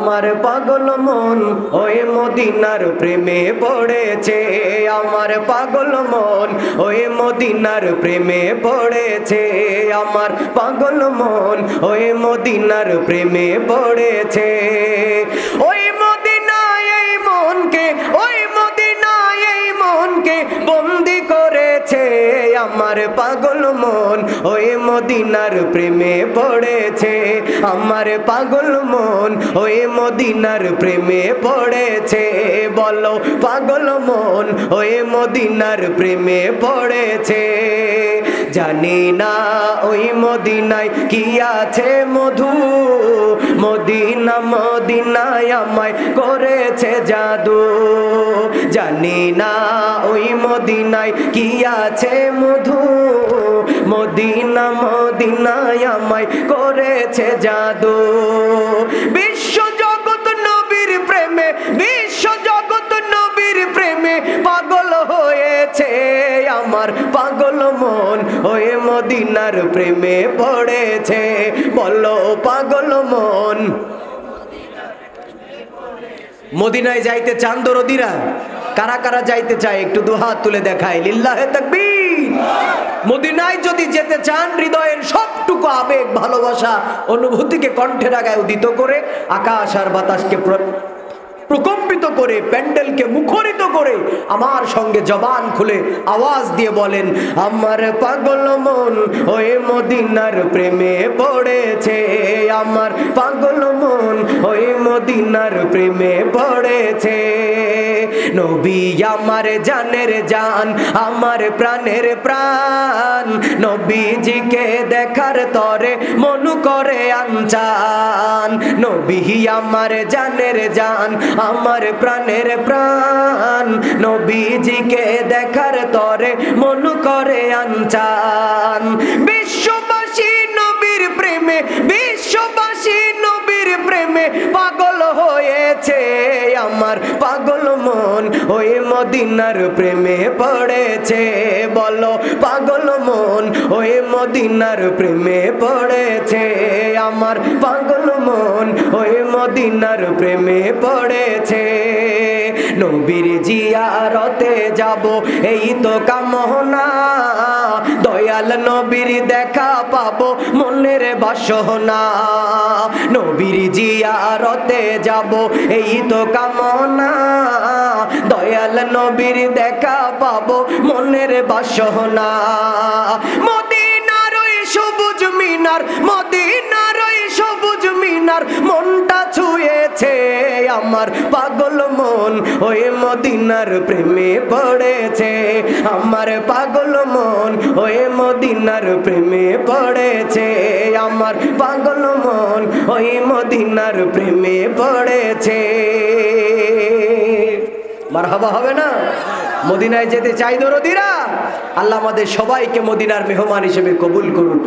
আমার পাগল মন ওই মদিনার প্রেমে পড়েছে, আমার পাগল মন ওই মদিনার প্রেমে পড়েছে, আমার পাগল মন ওই মদিনার প্রেমে পড়েছে। ওই মদিনায় এই মনকে, ওই মদিনায় এই মনকে বন্দি করেছে, আমার পাগল মন ওই মদিনার প্রেমে পড়েছে, আমার পাগল মন ওই মদিনার প্রেমে পড়েছে। বলো পাগল মন ওই মদিনার প্রেমে পড়েছে। জানি না ওই মদিনায় কি আছে মধু, মদিনা মদিনায় আমায় করেছে জাদু। জানি না ওই মদিনায় কি আছে মধু, মদিনা মদিনায় আমায় করেছে জাদু। বিশ্ব জগৎ নবীর প্রেমে, বিশ্ব জগৎ নবীর প্রেমে পাগল হয়েছে, আমার পাগল মন ওই মদিনার প্রেমে পড়েছে। বলো পাগল মন। মদিনায় যাইতে চান দরদিরা? কারা কারা যাইতে চায় একটু দুহাত তুলে দেখায়, লিল্লাহে তাকবীর। মদিনায় যদি যেতে চান, হৃদয়ের সবটুকু আবেগ ভালোবাসা অনুভূতিকে কণ্ঠে রাগায় উদিত করে, আকাশ আর বাতাসকে প্রকম্পিত করে, প্যান্ডেলকে মুখরিত করে আমার সঙ্গে জবান খুলে আওয়াজ দিয়ে বলেন, আমার পাগল মন ওই মদিনার প্রেমে পড়েছে, আমার পাগল মন ওই মদিনার প্রেমে পড়েছে। নবী আমার জানের জান, আমার প্রাণের প্রাণ, নবীজিকে দেখার তরে মন করে আনচান। নবী আমার জানের জান, আমার প্রাণের প্রাণ, নবীজিকে দেখার তরে মন করে আনচান। বিশ্ববাসী নবীর প্রেমে, বিশ্ববাসী নবীর প্রেমে পাগল হয়েছে, আমার পাগল মন ওই মদিনার প্রেমে পড়েছে। বলো পাগল মন ওই মদিনার প্রেমে পড়েছে, আমার পাগল মন ওই মদিনার প্রেমে পড়েছে। নবীর জিয়ারতে যাব এই তো কামনা, দয়াল নবীর দেখা পাবো মনের বাসনা। নবীর জিয়ারতে যাব এই তো কামনা, দয়াল নবীর দেখা পাবো মনের বাসনা। মদিনার ওই সবুজ মিনার, মদিনার ওই সবুজ মিনার মনটা ছুঁয়েছে, আমার পাগল মন ওই মদিনার প্রেমে পড়েছে, আমার পাগল মন ওই মদিনার প্রেমে পড়েছে, আমার পাগল মন ওই মদিনার প্রেমে পড়েছে। মারহাবা হবে না? মদিনায় যেতে চাই দরদিরা? আল্লাহ আমাদের সবাইকে মদিনার মেহমান হিসেবে কবুল করুন।